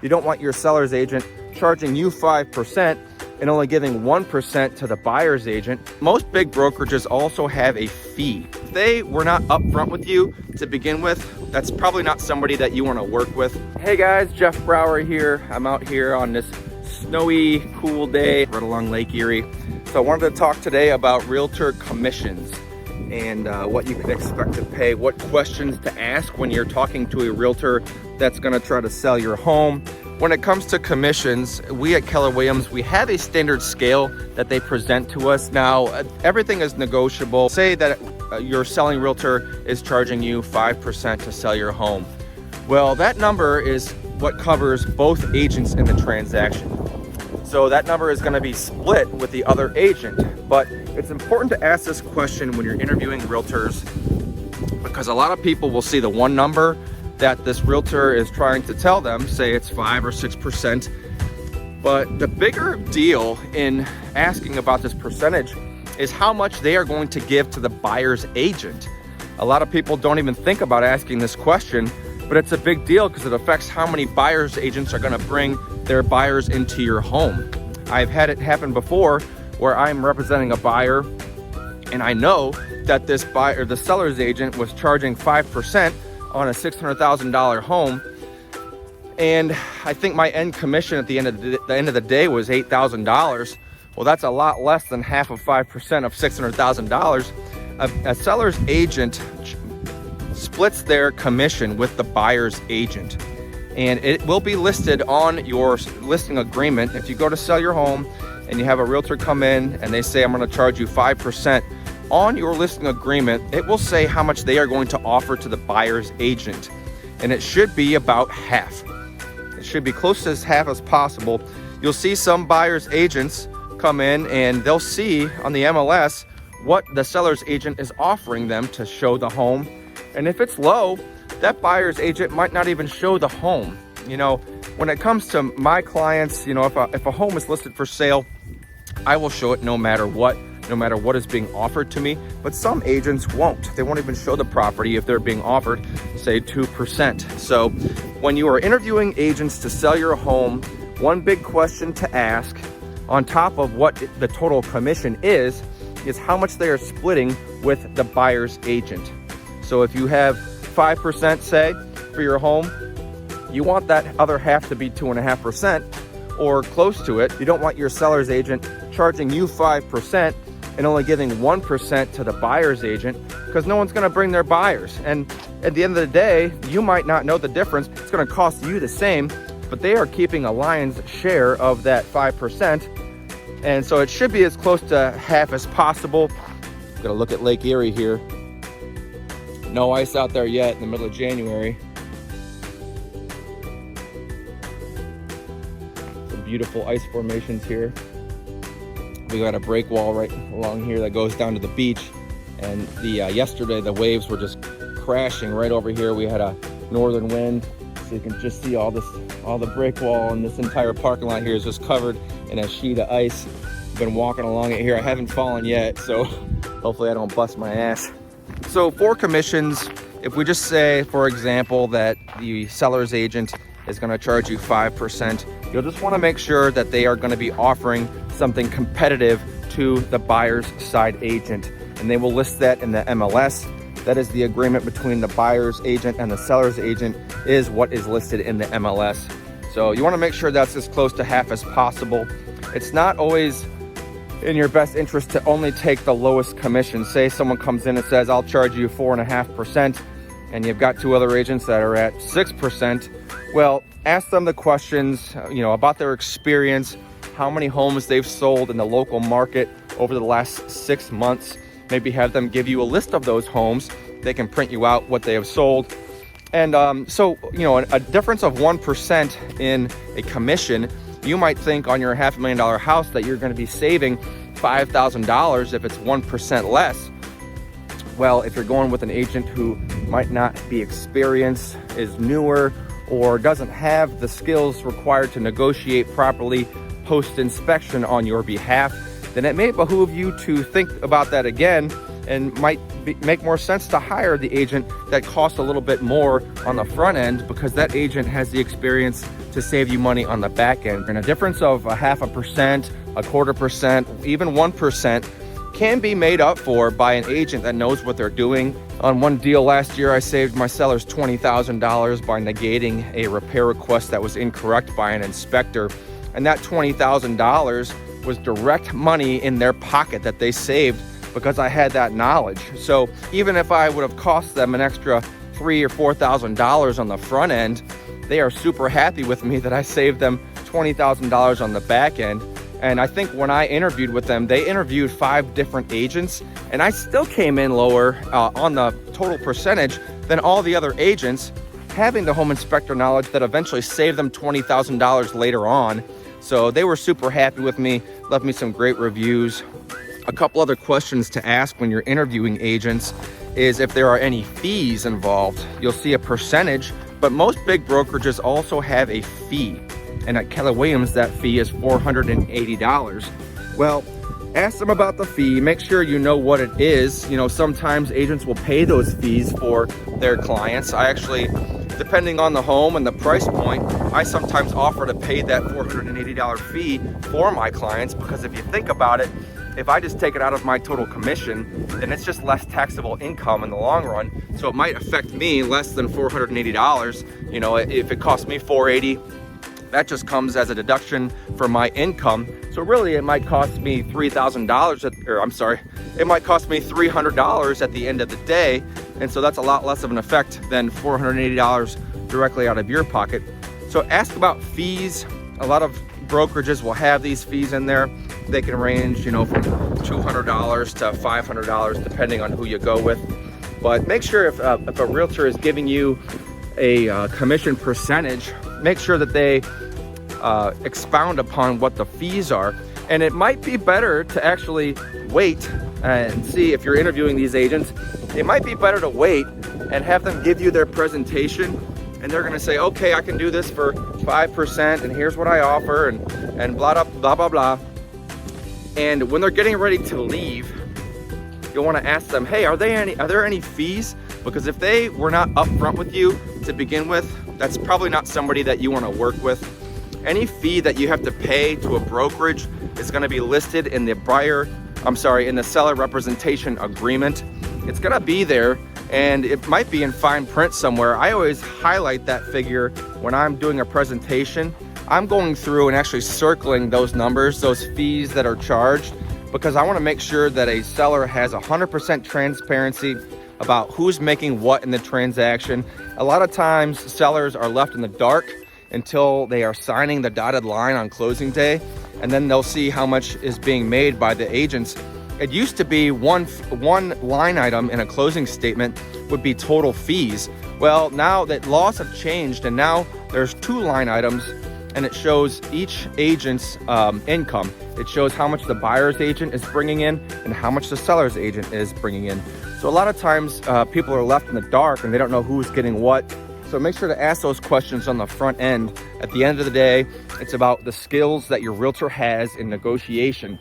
You don't want your seller's agent charging you 5% and only giving 1% to the buyer's agent. Most big brokerages also have a fee. If they were not upfront with you to begin with, that's probably not somebody that you want to work with. Hey guys, Jeff Brower here. I'm out here on this snowy, cool day right along Lake Erie. So I wanted to talk today about realtor commissions and what you can expect to pay, what questions to ask when you're talking to a realtor that's going to try to sell your home. When it comes to commissions, we at Keller Williams, we have a standard scale that they present to us. Now, everything is negotiable. Say that your selling realtor is charging you 5% to sell your home. Well, that number is what covers both agents in the transaction. So that number is going to be split with the other agent. But it's important to ask this question when you're interviewing realtors, because a lot of people will see the one number that this realtor is trying to tell them, say it's 5 or 6%. But the bigger deal in asking about this percentage is how much they are going to give to the buyer's agent. A lot of people don't even think about asking this question, but it's a big deal because it affects how many buyer's agents are going to bring their buyers into your home. I've had it happen before where I'm representing a buyer and I know that this buyer, the seller's agent, was charging 5% on a $600,000 home, and I think my end commission at the end of the day was $8,000. Well, that's a lot less than half of 5% of $600,000. A seller's agent splits their commission with the buyer's agent, and it will be listed on your listing agreement. If you go to sell your home and you have a realtor come in and they say, I'm going to charge you 5%, on your listing agreement, it will say how much they are going to offer to the buyer's agent. And it should be about half. It should be close to as half as possible. You'll see some buyer's agents come in and they'll see on the MLS what the seller's agent is offering them to show the home. And if it's low, that buyer's agent might not even show the home. You know, when it comes to my clients, you know, if a home is listed for sale, I will show it no matter what is being offered to me. But some agents won't. They won't even show the property if they're being offered, say, 2%. So when you are interviewing agents to sell your home, one big question to ask, on top of what the total commission is how much they are splitting with the buyer's agent. So if you have 5%, say, for your home, you want that other half to be 2.5% or close to it. You don't want your seller's agent charging you 5% and only giving 1% to the buyer's agent, because no one's going to bring their buyers. And at the end of the day, you might not know the difference. It's going to cost you the same, but they are keeping a lion's share of that 5%. And so it should be as close to half as possible. Gonna look at Lake Erie here. No ice out there yet in the middle of January. Some beautiful ice formations here. We got a break wall right along here that goes down to the beach, and yesterday the waves were just crashing right over here. We had a northern wind, so you can just see all the break wall, and this entire parking lot here is just covered in a sheet of ice. Been walking along it here. I haven't fallen yet, so hopefully I don't bust my ass. So for commissions, if we just say, for example, that the seller's agent is going to charge you 5%, you'll just want to make sure that they are going to be offering something competitive to the buyer's side agent, and they will list that in the MLS. That is the agreement between the buyer's agent and the seller's agent, is what is listed in the MLS. So you want to make sure that's as close to half as possible. It's not always in your best interest to only take the lowest commission. Say someone comes in and says, I'll charge you 4.5%, and you've got two other agents that are at 6%. Well, ask them the questions, about their experience, how many homes they've sold in the local market over the last 6 months. Maybe have them give you a list of those homes. They can print you out what they have sold. And a difference of 1% in a commission, you might think on your $500,000 house that you're going to be saving $5,000 if it's 1% less. Well, if you're going with an agent who might not be experienced, is newer, or doesn't have the skills required to negotiate properly post-inspection on your behalf, then it may behoove you to think about that again, and might make more sense to hire the agent that costs a little bit more on the front end, because that agent has the experience to save you money on the back end. And a difference of 0.5%, 0.25%, even 1% can be made up for by an agent that knows what they're doing. On one deal last year, I saved my sellers $20,000 by negating a repair request that was incorrect by an inspector. And that $20,000 was direct money in their pocket that they saved because I had that knowledge. So even if I would have cost them an extra $3,000 or $4,000 on the front end, they are super happy with me that I saved them $20,000 on the back end. And I think when I interviewed with them, they interviewed 5 different agents, and I still came in lower on the total percentage than all the other agents, having the home inspector knowledge that eventually saved them $20,000 later on. So they were super happy with me, left me some great reviews. A couple other questions to ask when you're interviewing agents is if there are any fees involved. You'll see a percentage, but most big brokerages also have a fee. And at Keller Williams, that fee is $480. Well, ask them about the fee. Make sure you know what it is. You know, sometimes agents will pay those fees for their clients. I actually, depending on the home and the price point, I sometimes offer to pay that $480 fee for my clients, because if you think about it, if I just take it out of my total commission, then it's just less taxable income in the long run. So it might affect me less than $480. You know, if it costs me $480, that just comes as a deduction for my income. So really it might cost me $3,000, it might cost me $300 at the end of the day. And so that's a lot less of an effect than $480 directly out of your pocket. So ask about fees. A lot of brokerages will have these fees in there. They can range, you know, from $200 to $500, depending on who you go with. But make sure if a realtor is giving you a commission percentage, make sure that they expound upon what the fees are. And it might be better to actually wait and see, if you're interviewing these agents, it might be better to wait and have them give you their presentation, and they're gonna say, okay, I can do this for 5%, and here's what I offer, and blah, blah, blah, blah, blah. And when they're getting ready to leave, you'll wanna ask them, hey, are there any fees? Because if they were not upfront with you to begin with, that's probably not somebody that you want to work with. Any fee that you have to pay to a brokerage is going to be listed in the seller representation agreement. It's going to be there, and it might be in fine print somewhere. I always highlight that figure when I'm doing a presentation. I'm going through and actually circling those numbers, those fees that are charged, because I want to make sure that a seller has 100% transparency about who's making what in the transaction. A lot of times sellers are left in the dark until they are signing the dotted line on closing day, and then they'll see how much is being made by the agents. It used to be one line item in a closing statement would be total fees. Well, now that laws have changed, and now there's 2 line items, and it shows each agent's income. It shows how much the buyer's agent is bringing in and how much the seller's agent is bringing in. So a lot of times people are left in the dark and they don't know who's getting what. So make sure to ask those questions on the front end. At the end of the day, it's about the skills that your realtor has in negotiation.